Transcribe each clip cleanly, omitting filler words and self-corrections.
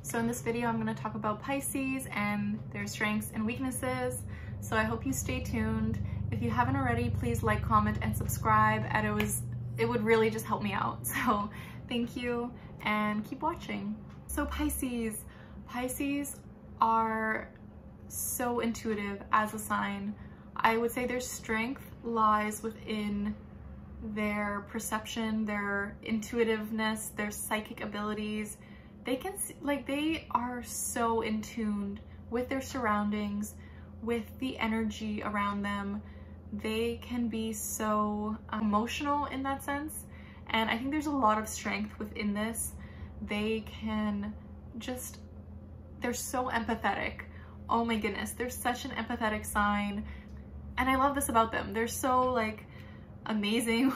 So in this video, I'm going to talk about Pisces and their strengths and weaknesses. So I hope you stay tuned. If you haven't already, please like, comment, and subscribe. And it would really just help me out. So thank you and keep watching. So Pisces are so intuitive as a sign. I would say their strength lies within their perception, their intuitiveness, their psychic abilities. They can see, like, they are so in tune with their surroundings, with the energy around them. They can be so emotional in that sense. And I think there's a lot of strength within this. They can just, they're so empathetic. Oh my goodness, they're such an empathetic sign. And I love this about them. They're so like amazing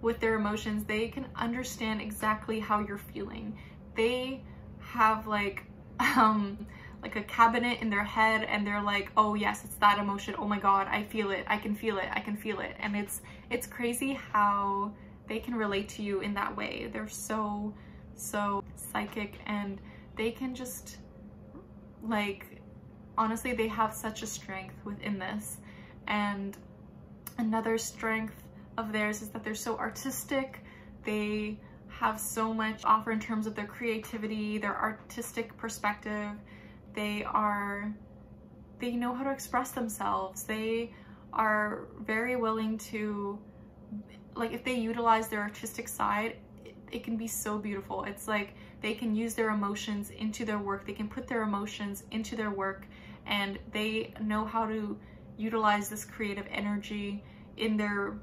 with their emotions. They can understand exactly how you're feeling. They have like a cabinet in their head and they're like, oh yes, it's that emotion. Oh my God, I feel it. I can feel it. I can feel it. And it's crazy how they can relate to you in that way. They're so psychic, and they can just, like, honestly, they have such a strength within this. And another strength of theirs is that they're so artistic. They have so much to offer in terms of their creativity, their artistic perspective. They know how to express themselves. They are very willing to, like, if they utilize their artistic side, it can be so beautiful. It's like they can use their emotions into their work. They can put their emotions into their work, and they know how to utilize this creative energy in their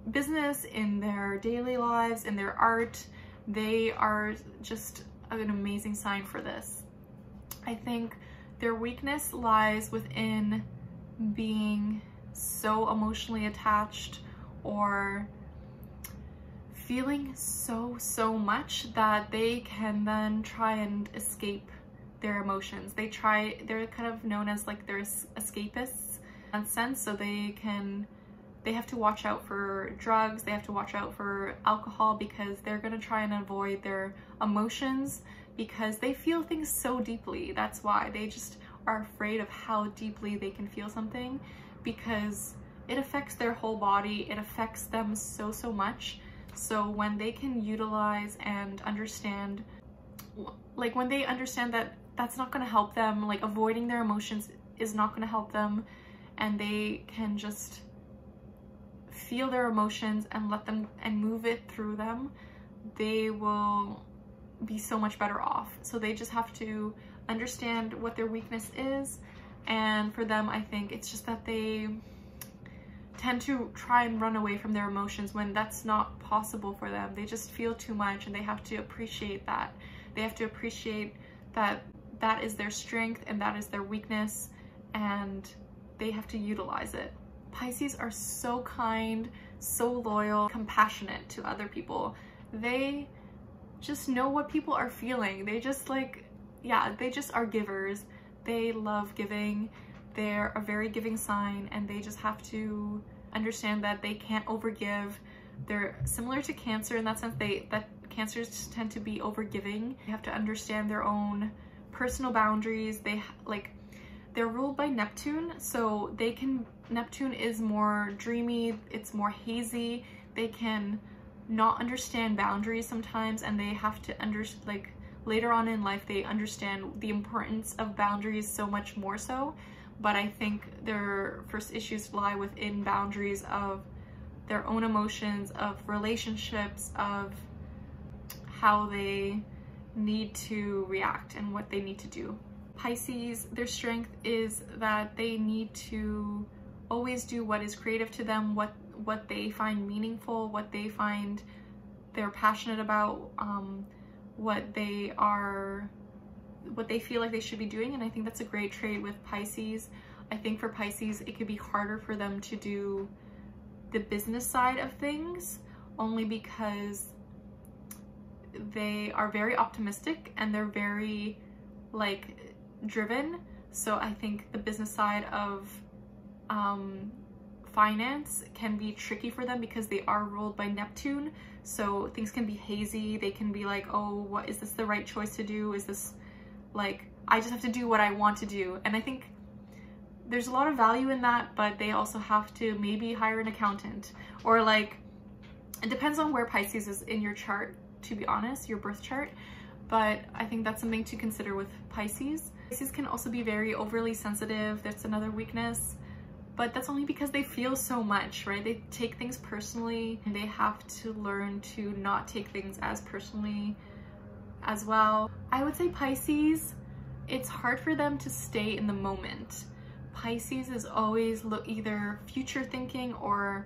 business, in their daily lives, in their art. They are just an amazing sign for this. I think their weakness lies within being so emotionally attached, or feeling so much that they can then try and escape their emotions. They're kind of known as like they're escapists in a sense. So they have to watch out for drugs, they have to watch out for alcohol, because they're going to try and avoid their emotions because they feel things so deeply. That's why they just are afraid of how deeply they can feel something, because it affects their whole body. It affects them so much. So when they can utilize and understand, like when they understand that that's not going to help them, like avoiding their emotions is not going to help them, and they can just feel their emotions and let them and move it through them, they will be so much better off. So they just have to understand what their weakness is. And for them, I think it's just that they tend to try and run away from their emotions when that's not possible for them. They just feel too much, and they have to appreciate that. They have to appreciate that that is their strength and that is their weakness, and they have to utilize it. Pisces are so kind, so loyal, compassionate to other people. They just know what people are feeling. They just like, yeah, they just are givers. They love giving. They're a very giving sign, and they just have to understand that they can't overgive. They're similar to Cancer in that sense. That Cancers tend to be overgiving. They have to understand their own personal boundaries. They're ruled by Neptune, so Neptune is more dreamy, it's more hazy. They can not understand boundaries sometimes, and they have to later on in life, they understand the importance of boundaries so much more so. But I think their first issues lie within boundaries of their own emotions, of relationships, of how they need to react and what they need to do. Pisces, their strength is that they need to always do what is creative to them, what they find meaningful, what they find they're passionate about, what they feel like they should be doing. And I think that's a great trait with Pisces. I think for Pisces, it could be harder for them to do the business side of things, only because they are very optimistic and they're very like driven. So I think the business side of finance can be tricky for them because they are ruled by Neptune. So things can be hazy. They can be like, oh, what is this the right choice to do? Is this like, I just have to do what I want to do? And I think there's a lot of value in that, but they also have to maybe hire an accountant, or like, it depends on where Pisces is in your chart, to be honest, your birth chart. But I think that's something to consider with Pisces. Pisces can also be very overly sensitive. That's another weakness, but that's only because they feel so much, right? They take things personally, and they have to learn to not take things as personally as well. I would say Pisces, it's hard for them to stay in the moment. Pisces is always either future thinking or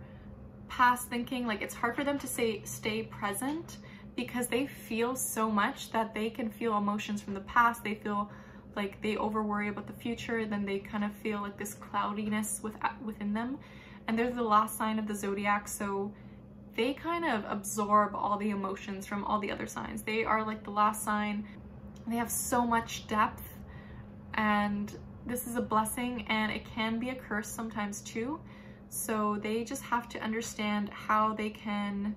past thinking. Like, it's hard for them to stay present, because they feel so much that they can feel emotions from the past. They feel like they over worry about the future, then they kind of feel like this cloudiness within them. And they're the last sign of the zodiac, so they kind of absorb all the emotions from all the other signs. They are like the last sign. They have so much depth, and this is a blessing, and it can be a curse sometimes too. So they just have to understand how they can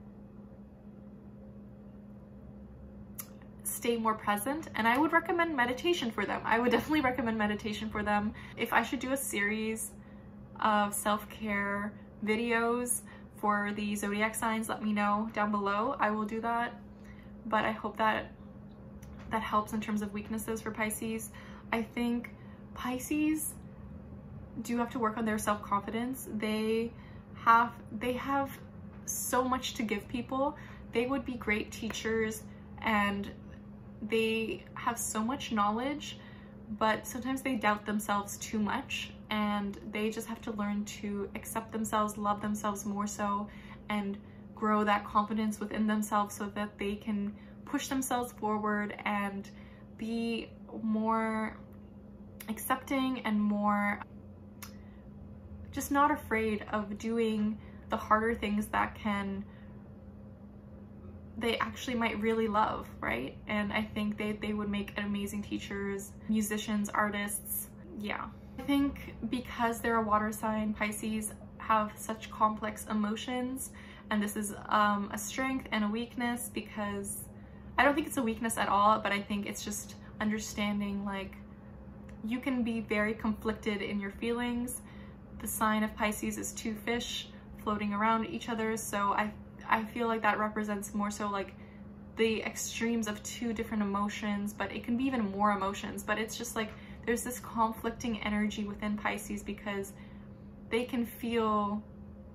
stay more present. And I would recommend meditation for them. I would definitely recommend meditation for them. If I should do a series of self-care videos for the zodiac signs, let me know down below. I will do that. But I hope that that helps in terms of weaknesses for Pisces. I think Pisces do have to work on their self-confidence. They have so much to give people. They would be great teachers, and they have so much knowledge, but sometimes they doubt themselves too much, and they just have to learn to accept themselves, love themselves more so, and grow that confidence within themselves so that they can push themselves forward and be more accepting and more just not afraid of doing the harder things that they actually might really love, right? And I think they would make amazing teachers, musicians, artists. Yeah. I think because they're a water sign, Pisces have such complex emotions, and this is a strength and a weakness, because I don't think it's a weakness at all, but I think it's just understanding, like, you can be very conflicted in your feelings. The sign of Pisces is two fish floating around each other, so I feel like that represents more so like the extremes of two different emotions, but it can be even more emotions. But it's just like there's this conflicting energy within Pisces, because they can feel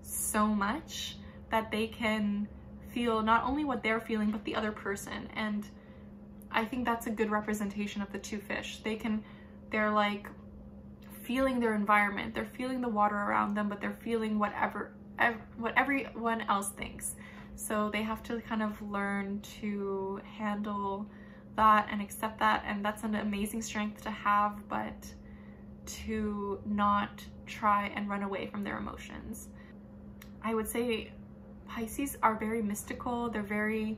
so much that they can feel not only what they're feeling, but the other person. And I think that's a good representation of the two fish. They're like feeling their environment, they're feeling the water around them, but they're feeling what everyone else thinks. So they have to kind of learn to handle that and accept that, and that's an amazing strength to have, but to not try and run away from their emotions. I would say Pisces are very mystical. They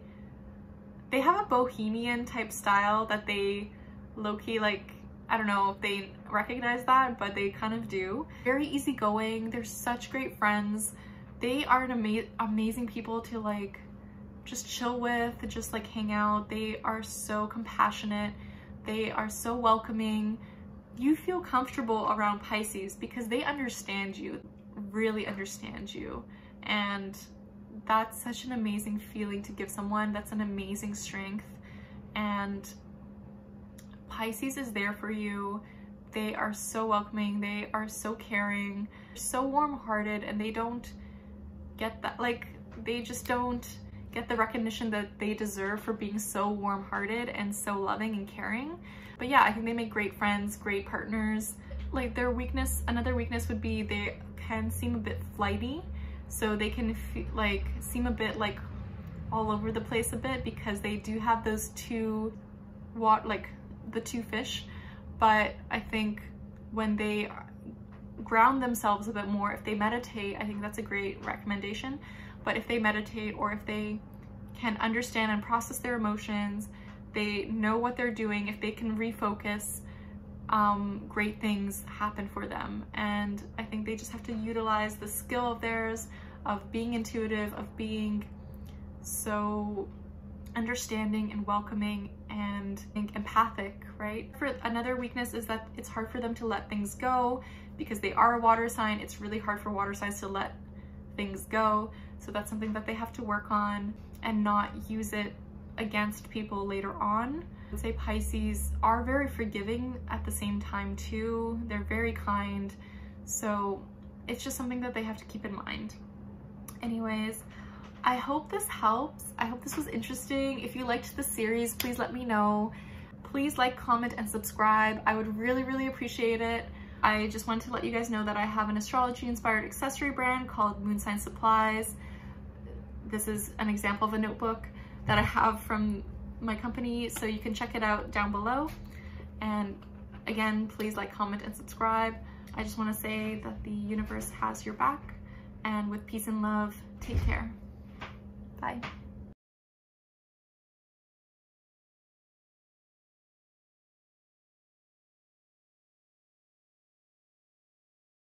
have a bohemian type style that they low-key, like, I don't know if they recognize that, but they kind of do. Very easygoing. They're such great friends. They are an amazing people to like just chill with, just like hang out. They are so compassionate. They are so welcoming. You feel comfortable around Pisces because they understand you, really understand you. And that's such an amazing feeling to give someone. That's an amazing strength. And Pisces is there for you. They are so welcoming. They are so caring, so warm-hearted, and they don't get that, like, they just don't get the recognition that they deserve for being so warm-hearted and so loving and caring. But yeah, I think they make great friends, great partners. Like, their weakness, another weakness would be they can seem a bit flighty. So they can seem a bit like all over the place a bit, because they do have those the two fish. But I think when they ground themselves a bit more, if they meditate, I think that's a great recommendation. But if they meditate, or if they can understand and process their emotions, they know what they're doing, if they can refocus, great things happen for them. And I think they just have to utilize the skill of theirs of being intuitive, of being so understanding and welcoming and empathic, right? For another weakness is that it's hard for them to let things go because they are a water sign. It's really hard for water signs to let things go. So that's something that they have to work on and not use it against people later on. I would say Pisces are very forgiving at the same time too. They're very kind. So it's just something that they have to keep in mind. Anyways, I hope this helps. I hope this was interesting. If you liked the series, please let me know. Please like, comment, and subscribe. I would really, really appreciate it. I just wanted to let you guys know that I have an astrology-inspired accessory brand called Moon Sign Supplies. This is an example of a notebook that I have from my company, so you can check it out down below. And again, please like, comment, and subscribe. I just want to say that the universe has your back, and with peace and love, take care. Bye.